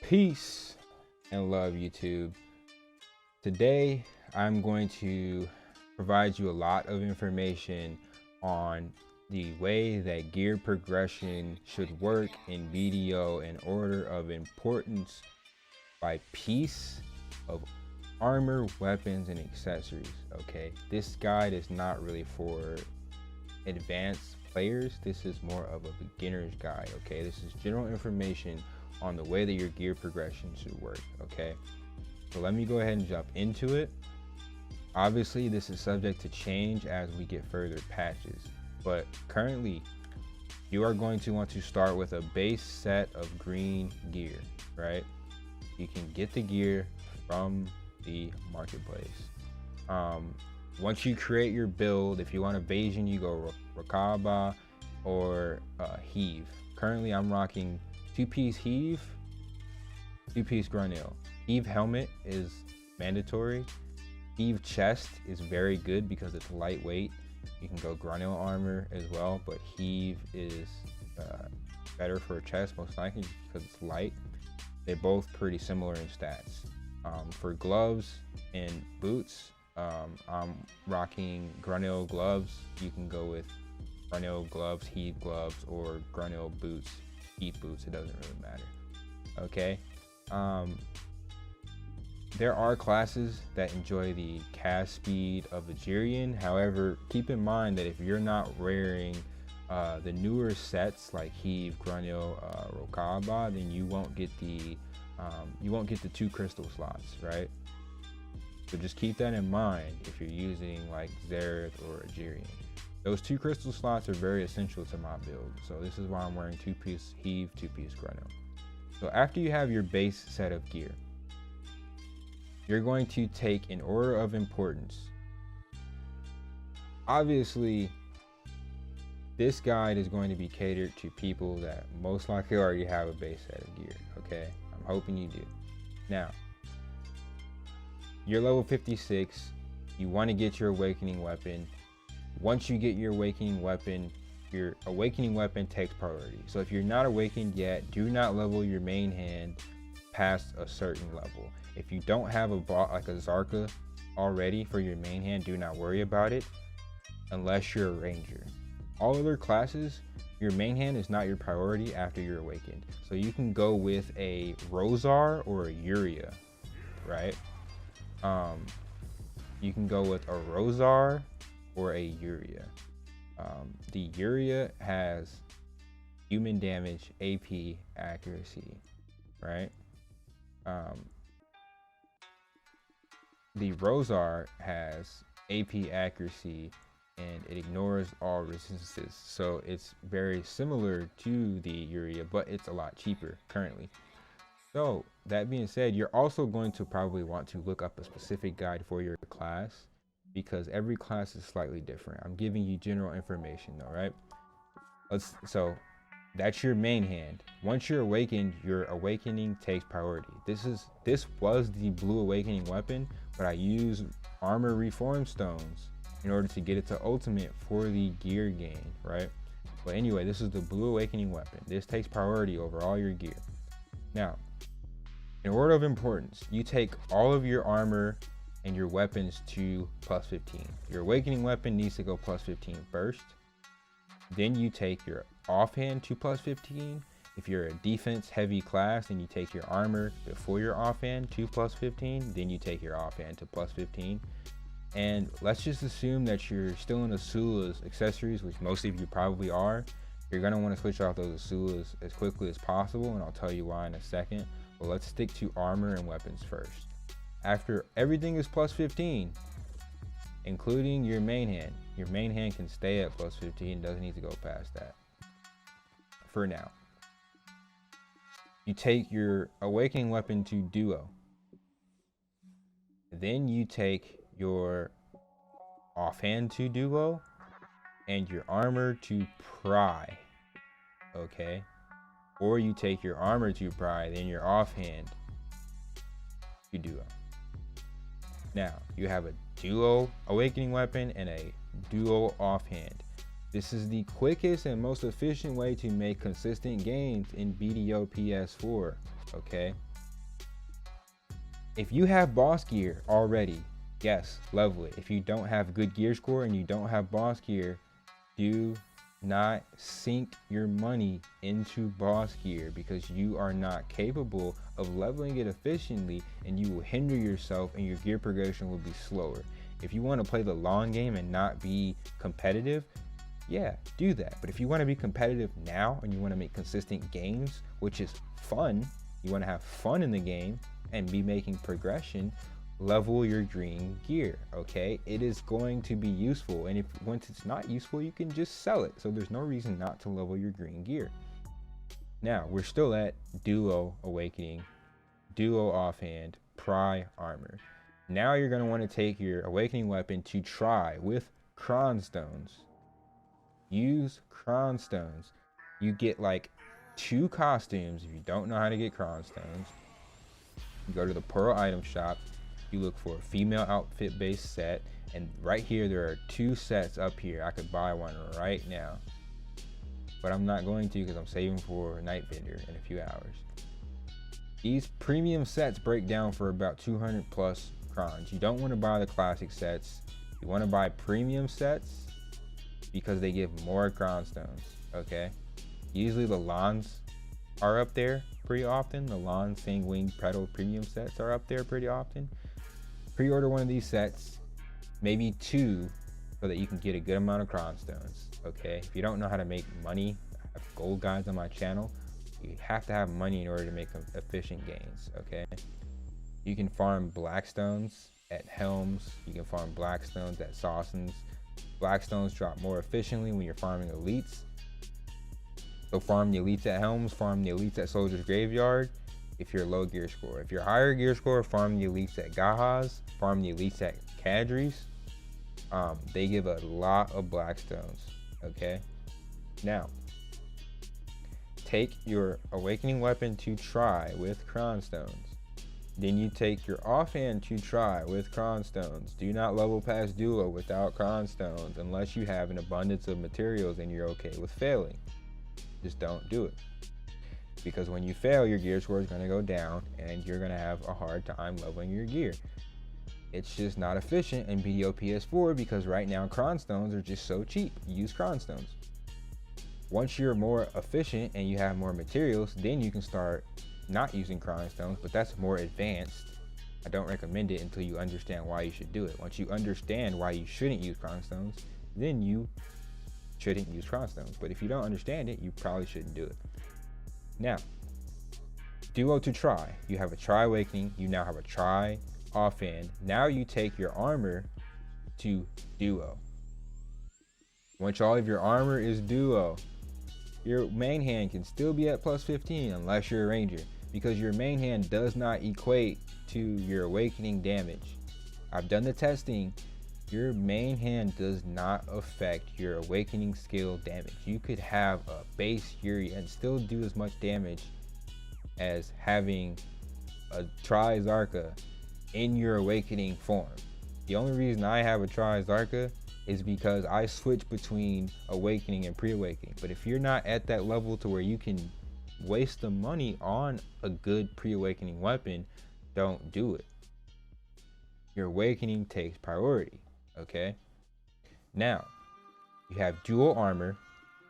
Peace and love, YouTube. Today I'm going to provide you a lot of information on the way that gear progression should work in BDO in order of importance by piece of armor, weapons, and accessories. Okay, this guide is not really for advanced players. This is more of a beginner's guide. Okay, this is general information on the way that your gear progression should work. Okay, so let me go ahead and jump into it. Obviously this is subject to change as we get further patches, but currently you are going to want to start with a base set of green gear, right? You can get the gear from the marketplace. Once you create your build, if you want evasion, you go Rakaba or heave. Currently I'm rocking 2-piece heave, 2-piece Grunil. Heave helmet is mandatory. Heave chest is very good because it's lightweight. You can go Grunil armor as well, but heave is better for a chest, most likely because it's light. They're both pretty similar in stats. For gloves and boots, I'm rocking Grunil gloves. You can go with Grunil gloves, heave gloves, or Grunil boots, heat boots. It doesn't really matter. Okay. There are classes that enjoy the cast speed of Algerian. However, keep in mind that if you're not wearing the newer sets like heave, Grunil, Rokaba, then you won't get the 2 crystal slots, right? So just keep that in mind if you're using like Xerath or Algerian. Those 2 crystal slots are very essential to my build. So this is why I'm wearing 2-piece heave, 2-piece Grunil. So after you have your base set of gear, you're going to take in order of importance. Obviously, this guide is going to be catered to people that most likely already have a base set of gear, okay? I'm hoping you do. Now, you're level 56, you want to get your awakening weapon. Once you get your awakening weapon takes priority. So if you're not awakened yet, do not level your main hand past a certain level. If you don't have a bot like a Zarka already for your main hand, do not worry about it unless you're a ranger. All other classes, your main hand is not your priority after you're awakened. So you can go with a Rosar or a Uria, right? You can go with a Rosar or a Uria. The Uria has human damage, AP, accuracy, right? The Rosar has AP accuracy and it ignores all resistances. So it's very similar to the Uria, but it's a lot cheaper currently. So that being said, you're also going to probably want to look up a specific guide for your class because every class is slightly different. I'm giving you general information though, right? So that's your main hand. Once you're awakened, your awakening takes priority. This was the blue awakening weapon, but I used armor reform stones in order to get it to ultimate for the gear gain, right? But anyway, this is the blue awakening weapon. This takes priority over all your gear. Now, in order of importance, you take all of your armor and your weapons to +15. Your awakening weapon needs to go +15 first. Then you take your offhand to +15. If you're a defense heavy class, then you take your armor before your offhand to +15. Then you take your offhand to +15. And let's just assume that you're still in Asula's accessories, which most of you probably are. You're gonna want to switch off those Asula's as quickly as possible, and I'll tell you why in a second. But let's stick to armor and weapons first. After everything is +15, including your main hand can stay at +15, doesn't need to go past that for now. You take your awakening weapon to duo. Then you take your offhand to duo and your armor to pry, okay? Or you take your armor to pry, then your offhand to duo. Now, you have a duo awakening weapon and a duo offhand. This is the quickest and most efficient way to make consistent gains in BDO PS4, okay? If you have boss gear already, yes, level it. If you don't have good gear score and you don't have boss gear, do not sink your money into boss gear, because you are not capable of leveling it efficiently, and you will hinder yourself and your gear progression will be slower. If you want to play the long game and not be competitive, yeah, do that. But if you want to be competitive now and you want to make consistent gains, which is fun, you want to have fun in the game and be making progression, level your green gear. Okay, it is going to be useful, and if once it's not useful, you can just sell it. So there's no reason not to level your green gear. Now we're still at duo awakening, duo offhand, pry armor. Now you're going to want to take your awakening weapon to try with cron stones. Use cron stones. You get like 2 costumes. If you don't know how to get cron stones, you go to the pearl item shop, you look for a female outfit based set, and right here there are 2 sets up here. I could buy one right now, but I'm not going to because I'm saving for night vendor in a few hours. These premium sets break down for about 200 plus crons. You don't want to buy the classic sets. You want to buy premium sets because they give more cron stones. Okay, usually the lawns are up there pretty often. The lawn sanguine pedal premium sets are up there pretty often. Pre-order one of these sets, maybe 2, so that you can get a good amount of cron stones. Okay, if you don't know how to make money, I have gold guides on my channel. You have to have money in order to make efficient gains. Okay, you can farm black stones at Helms, you can farm black stones at Sawsons. Black stones drop more efficiently when you're farming elites. So farm the elites at Helms, farm the elites at Soldier's Graveyard if you're low gear score. If you're higher gear score, farm the elites at Gahaz, farm the elites at Kadri's. They give a lot of black stones. Okay, now take your awakening weapon to try with cron stones. Then you take your offhand to try with cron stones. Do not level past duo without cron stones unless you have an abundance of materials and you're okay with failing. Just don't do it, because when you fail, your gear score is going to go down and you're going to have a hard time leveling your gear. It's just not efficient in BDO PS4 because right now cron stones are just so cheap. Use cron stones. Once you're more efficient and you have more materials, then you can start not using cron stones, but that's more advanced. I don't recommend it until you understand why you should do it. Once you understand why you shouldn't use cron stones, then you shouldn't use cron stones. But if you don't understand it, you probably shouldn't do it. Now, duo to try. You have a try awakening, you now have a try offhand. Now you take your armor to duo. Once all of your armor is duo, your main hand can still be at plus 15 unless you're a ranger, because your main hand does not equate to your awakening damage. I've done the testing. Your main hand does not affect your awakening skill damage. You could have a base Yuri and still do as much damage as having a Tri-Zarka in your awakening form. The only reason I have a Tri-Zarka is because I switch between awakening and pre-awakening. But if you're not at that level to where you can waste the money on a good pre-awakening weapon, don't do it. Your awakening takes priority. Okay, now you have dual armor,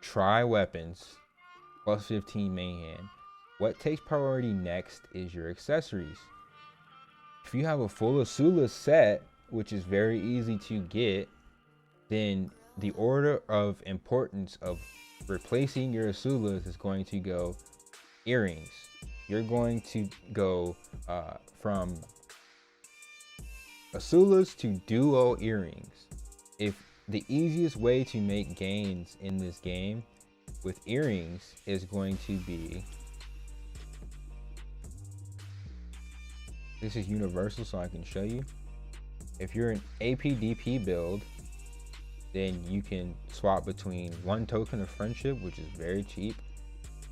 try weapons, plus 15 main hand. What takes priority next is your accessories. If you have a full Asula set, which is very easy to get, then the order of importance of replacing your Asulas is going to go earrings. You're going to go from Asulas to duo earrings. If the easiest way to make gains in this game with earrings is going to be, this is universal so I can show you. If you're an APDP build, then you can swap between 1 token of friendship, which is very cheap,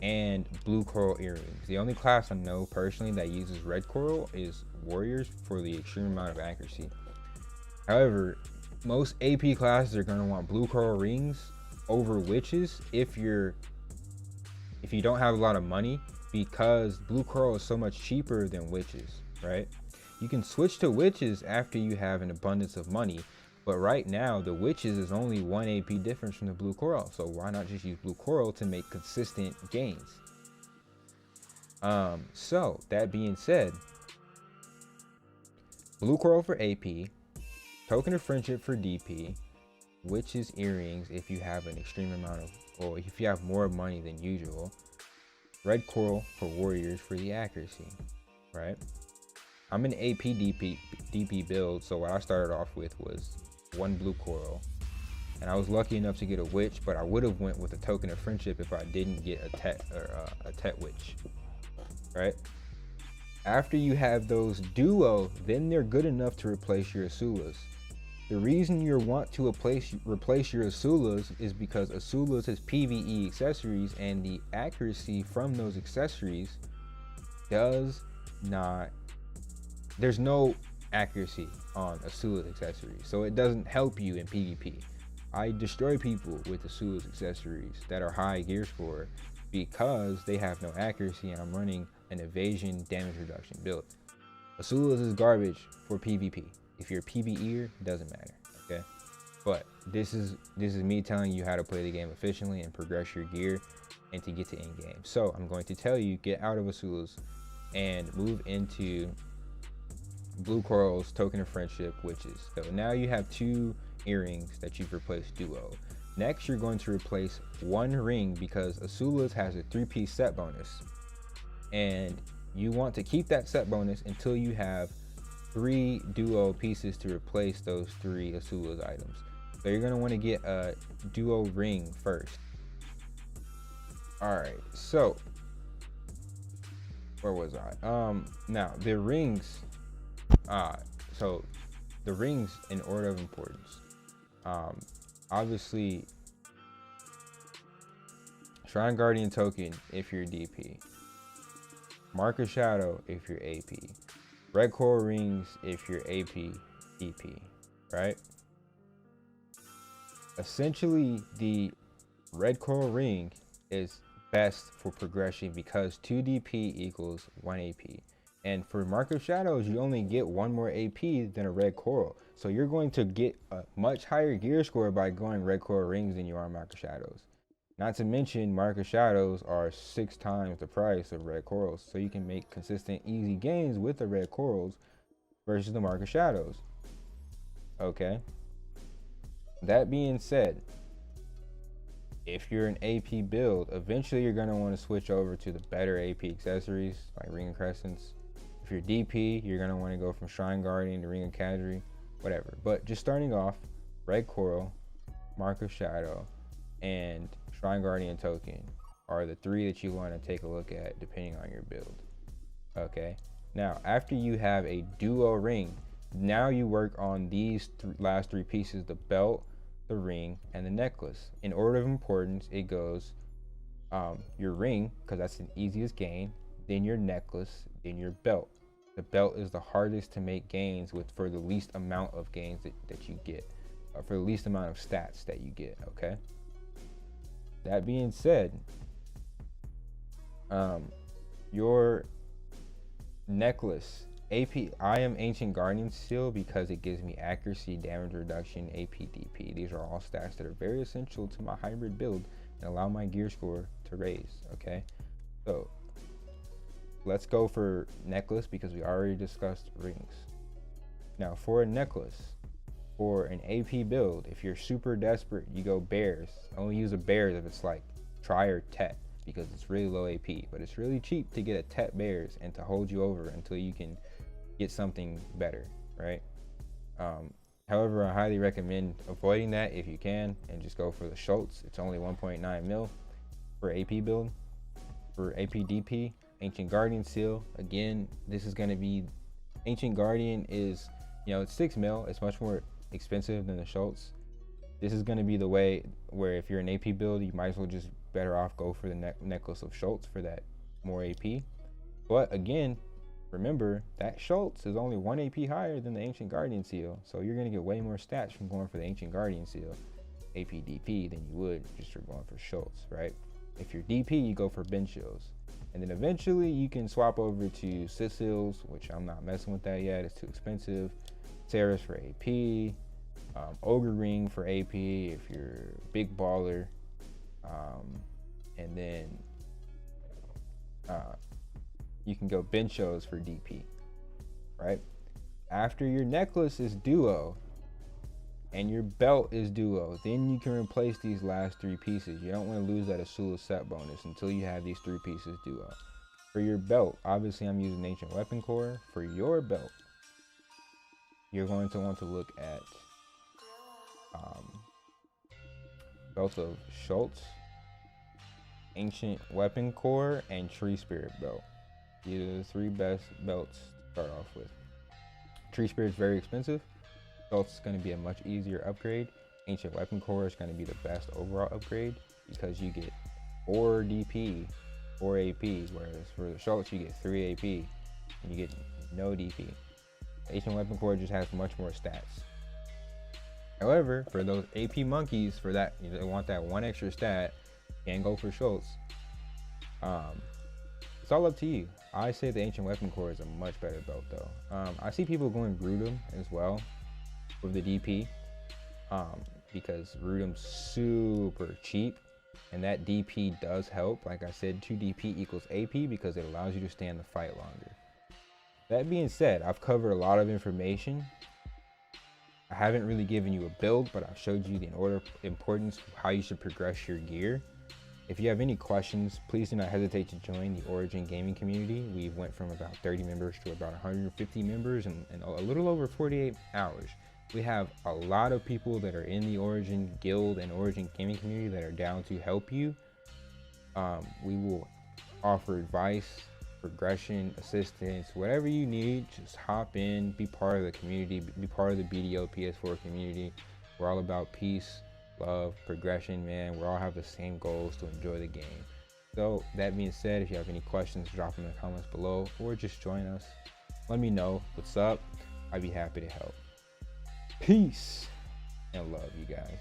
and blue coral earrings. The only class I know personally that uses red coral is warriors for the extreme amount of accuracy. However, most AP classes are going to want blue coral rings over witches if you don't have a lot of money, because blue coral is so much cheaper than witches, right? You can switch to witches after you have an abundance of money, but right now the witches is only 1 AP difference from the blue coral, so why not just use blue coral to make consistent gains? So that being said, blue coral for AP, token of friendship for DP, witches earrings if you have an extreme amount of, or if you have more money than usual, red coral for warriors for the accuracy, right? I'm an AP DP build, so what I started off with was 1 blue coral, and I was lucky enough to get a witch, but I would have went with a token of friendship if I didn't get a tet witch, right? After you have those duo, then they're good enough to replace your Asulas. The reason you want to replace your Asulas is because Asulas has PvE accessories, and the accuracy from those accessories does not, there's no accuracy on Asula's accessories, so it doesn't help you in PvP. I destroy people with Asula's accessories that are high gear score because they have no accuracy, and I'm running an evasion damage reduction build. Asula's is garbage for PvP. If you're a PvEer, it doesn't matter, okay? But this is me telling you how to play the game efficiently and progress your gear and to get to end game. So I'm going to tell you, get out of Asula's and move into blue coral's token of friendship witches. So now you have 2 earrings that you've replaced duo. Next, you're going to replace 1 ring because Asula's has a 3-piece set bonus, and you want to keep that set bonus until you have 3 duo pieces to replace those 3 Asula's items. So you're going to want to get a duo ring first. All right, so where was I? Now the rings, so the rings in order of importance. Obviously, Shrine Guardian token if you're DP, Mark of Shadow if you're AP, red coral rings if you're AP DP, right? Essentially, the red coral ring is best for progression because 2 DP equals 1 AP. And for Mark of Shadows, you only get 1 more AP than a red coral. So you're going to get a much higher gear score by going red coral rings than you are Mark of Shadows. Not to mention, Mark of Shadows are 6 times the price of red corals. So you can make consistent, easy gains with the red corals versus the Mark of Shadows. Okay. That being said, if you're an AP build, eventually you're going to want to switch over to the better AP accessories like Ring of Crescents. If you're DP, you're going to want to go from Shrine Guardian to Ring of Cadre, whatever. But just starting off, red coral, Mark of Shadow, and Shrine Guardian token are the 3 that you want to take a look at depending on your build. Okay, now after you have a duo ring, now you work on these last 3 pieces: the belt, the ring, and the necklace. In order of importance, it goes your ring, because that's the easiest gain, then your necklace, then your belt. The belt is the hardest to make gains with for the least amount of gains that you get, for the least amount of stats that you get. Okay, that being said, your necklace, AP, I am Ancient Guardian Seal because it gives me accuracy, damage reduction, AP, DP. These are all stats that are very essential to my hybrid build and allow my gear score to raise. Okay, so let's go for necklace because we already discussed rings. Now for a necklace, for an AP build, if you're super desperate, you go bears. Only use a bears if it's like try or tet because it's really low AP, but it's really cheap to get a tet bears and to hold you over until you can get something better, right? However, I highly recommend avoiding that if you can and just go for the Schultz. It's only 1.9 mil for AP build. For AP DP, Ancient Guardian Seal, again, this is going to be, Ancient Guardian is, you know, it's 6 mil. It's much more expensive than the Schultz. This is going to be the way where if you're an AP build, you might as well just better off go for the necklace of Schultz for that more AP. But again, remember that Schultz is only 1 AP higher than the Ancient Guardian Seal, so you're going to get way more stats from going for the Ancient Guardian Seal AP DP than you would just for going for Schultz, right? If you're DP, you go for Ben Shields. And then eventually you can swap over to Sicils, which I'm not messing with that yet. It's too expensive. Sarah's for AP. Ogre Ring for AP if you're a big baller. And then you can go Benchos for DP, right? After your necklace is duo and your belt is duo, then you can replace these last 3 pieces. You don't want to lose that Asula set bonus until you have these 3 pieces duo. For your belt, obviously I'm using Ancient Weapon Core. For your belt, you're going to want to look at belt of Schultz, Ancient Weapon Core, and Tree Spirit belt. These are the 3 best belts to start off with. Tree Spirit's very expensive. Schultz is going to be a much easier upgrade. Ancient Weapon Core is going to be the best overall upgrade because you get 4 DP, 4 AP, whereas for the Schultz you get 3 AP and you get no DP. Ancient Weapon Core just has much more stats. However, for those AP monkeys, for that, you know, they want that 1 extra stat, and go for Schultz. It's all up to you. I say the Ancient Weapon Core is a much better belt though. I see people going Grudem as well with the DP because Grudem's super cheap and that DP does help. Like I said, 2 DP equals AP because it allows you to stay in the fight longer. That being said, I've covered a lot of information. I haven't really given you a build, but I've showed you the importance of how you should progress your gear. If you have any questions, please do not hesitate to join the Origin gaming community. We went from about 30 members to about 150 members in a little over 48 hours. We have a lot of people that are in the Origin guild and Origin gaming community that are down to help you. We will offer advice, progression, assistance, whatever you need. Just hop in, be part of the community, be part of the BDO PS4 community. We're all about peace, love, progression, man. We all have the same goals to enjoy the game. So that being said, if you have any questions, drop them in the comments below or just join us. Let me know what's up. I'd be happy to help. Peace and love, you guys.